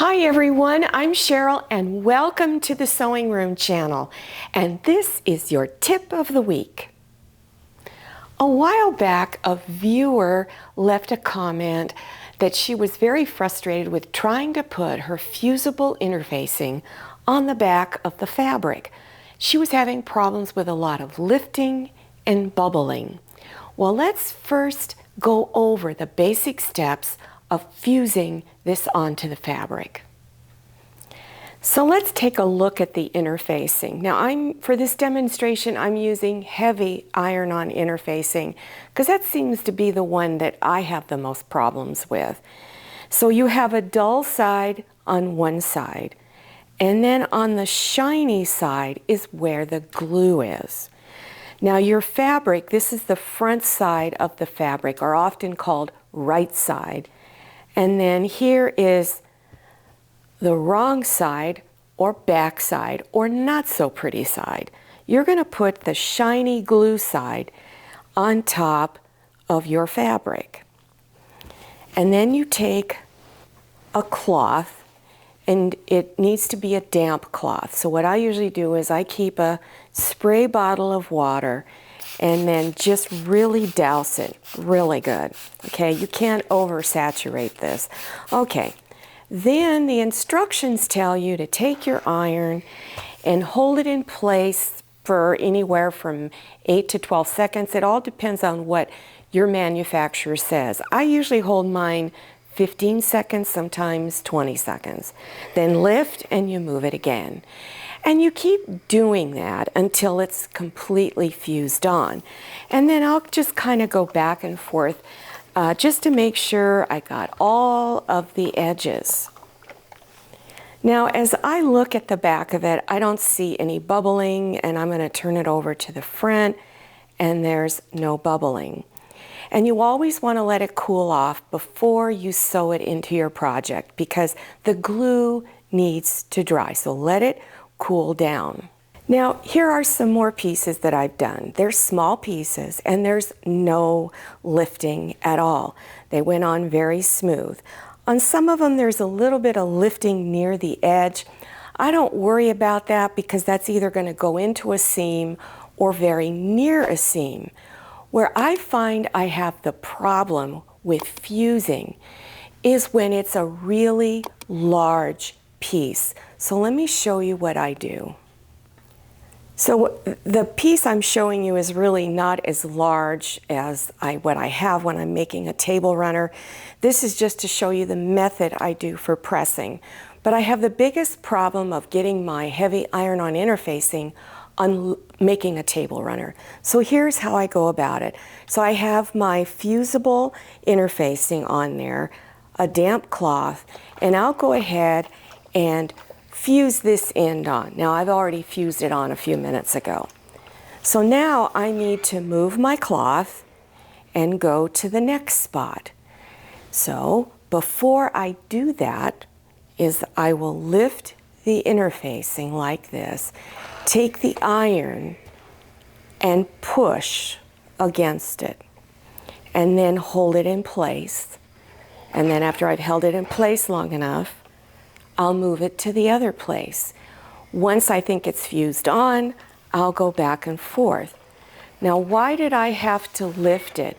Hi everyone, I'm Cheryl and welcome to the Sewing Room channel. And this is your tip of the week. A while back, a viewer left a comment that she was very frustrated with trying to put her fusible interfacing on the back of the fabric. She was having problems with a lot of lifting and bubbling. Well, let's first go over the basic steps of fusing this onto the fabric. So let's take a look at the interfacing. Now for this demonstration, I'm using heavy iron-on interfacing because that seems to be the one that I have the most problems with. So you have a dull side on one side, and then on the shiny side is where the glue is. Now your fabric, this is the front side of the fabric, or often called right side. And then here is the wrong side, or back side, or not so pretty side. You're going to put the shiny glue side on top of your fabric. And then you take a cloth, and it needs to be a damp cloth. So what I usually do is I keep a spray bottle of water and then just really douse it really good. Okay, you can't oversaturate this. Okay, then the instructions tell you to take your iron and hold it in place for anywhere from 8 to 12 seconds. It all depends on what your manufacturer says. I usually hold mine 15 seconds, sometimes 20 seconds. Then lift and you move it again. And you keep doing that until it's completely fused on. And then I'll just kind of go back and forth just to make sure I got all of the edges. Now, as I look at the back of it, I don't see any bubbling, and I'm going to turn it over to the front, and there's no bubbling. And you always want to let it cool off before you sew it into your project because the glue needs to dry. So let it cool down. Now, here are some more pieces that I've done. They're small pieces and there's no lifting at all. They went on very smooth. On some of them, there's a little bit of lifting near the edge. I don't worry about that because that's either going to go into a seam or very near a seam. Where I find I have the problem with fusing is when it's a really large piece. So let me show you what I do. So the piece I'm showing you is really not as large as what I have when I'm making a table runner. This is just to show you the method I do for pressing. But I have the biggest problem of getting my heavy iron-on interfacing on making a table runner. So here's how I go about it. So I have my fusible interfacing on there, a damp cloth, and I'll go ahead and fuse this end on. Now I've already fused it on a few minutes ago. So now I need to move my cloth and go to the next spot. So before I do that is I will lift the interfacing like this, take the iron and push against it, and then hold it in place. And then after I've held it in place long enough, I'll move it to the other place. Once I think it's fused on, I'll go back and forth. Now, why did I have to lift it?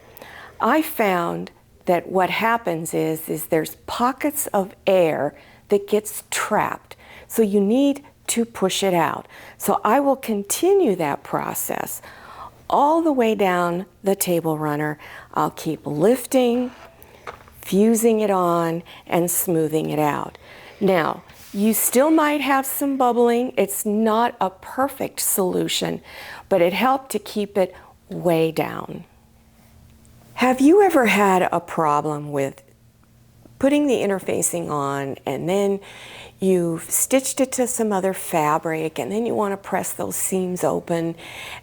I found that what happens is there's pockets of air that gets trapped. So you need to push it out. So I will continue that process all the way down the table runner. I'll keep lifting, fusing it on, and smoothing it out. Now, you still might have some bubbling. It's not a perfect solution, but it helped to keep it way down. Have you ever had a problem with putting the interfacing on and then you've stitched it to some other fabric and then you want to press those seams open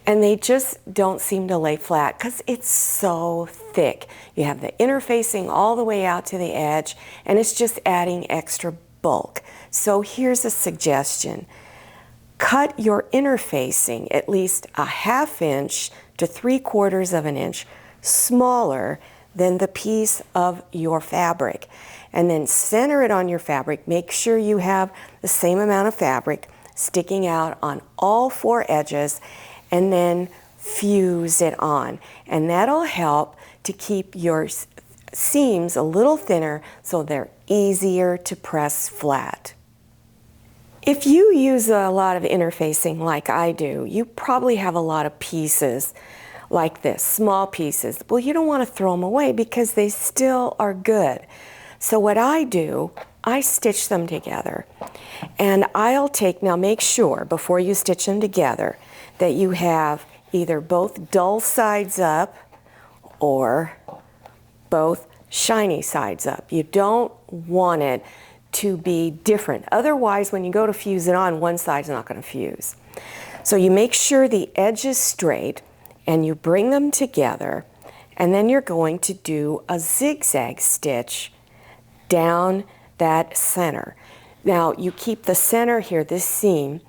and they just don't seem to lay flat because it's so thick? You have the interfacing all the way out to the edge and it's just adding extra bulk. So here's a suggestion. Cut your interfacing at least a 1/2 inch to 3/4 of an inch smaller than the piece of your fabric. and then center it on your fabric. Make sure you have the same amount of fabric sticking out on all 4 edges, and then fuse it on. And that'll help to keep your seams a little thinner so they're easier to press flat. If you use a lot of interfacing like I do, you probably have a lot of pieces like this, small pieces. Well, you don't want to throw them away because they still are good. So what I do, I stitch them together. And I'll take, now make sure before you stitch them together that you have either both dull sides up or both shiny sides up. You don't want it to be different. Otherwise, when you go to fuse it on, one side's not going to fuse. So you make sure the edge is straight and you bring them together, and then you're going to do a zigzag stitch down that center. Now you keep the center here, this seam,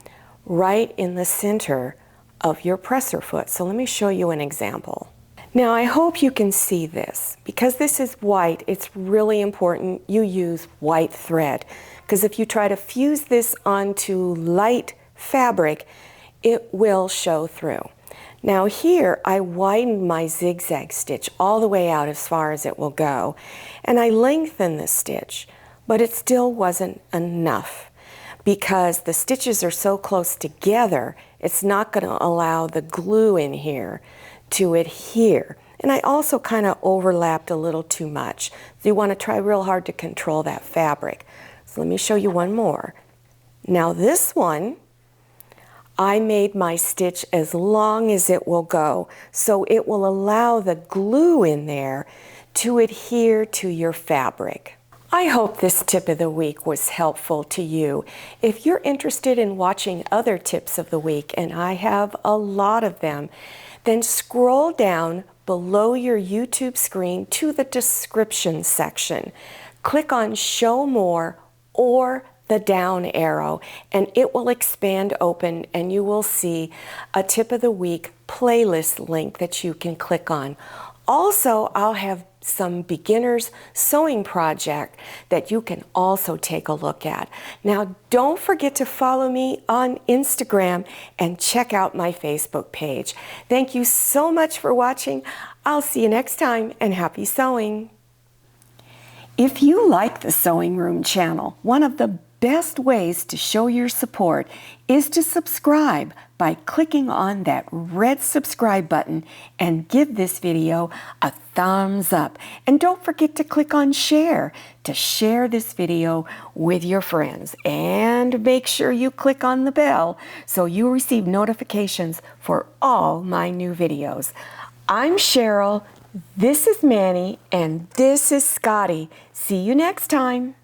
right in the center of your presser foot. So let me show you an example. Now I hope you can see this. Because this is white, it's really important you use white thread. Because if you try to fuse this onto light fabric, it will show through. Now here I widened my zigzag stitch all the way out as far as it will go, and I lengthened the stitch, but it still wasn't enough. Because the stitches are so close together, it's not going to allow the glue in here to adhere. And I also kind of overlapped a little too much. So you want to try real hard to control that fabric. So let me show you one more. Now this one, I made my stitch as long as it will go, so it will allow the glue in there to adhere to your fabric. I hope this tip of the week was helpful to you. If you're interested in watching other tips of the week, and I have a lot of them, then scroll down below your YouTube screen to the description section. Click on Show More or the down arrow, and it will expand open, and you will see a tip of the week playlist link that you can click on. Also, I'll have some beginners sewing project that you can also take a look at. Now, don't forget to follow me on Instagram and check out my Facebook page. Thank you so much for watching. I'll see you next time, and happy sewing. If you like the Sewing Room channel, one of the best ways to show your support is to subscribe by clicking on that red subscribe button and give this video a thumbs up. And don't forget to click on share to share this video with your friends. And make sure you click on the bell so you receive notifications for all my new videos. I'm Cheryl, this is Manny, and this is Scotty. See you next time.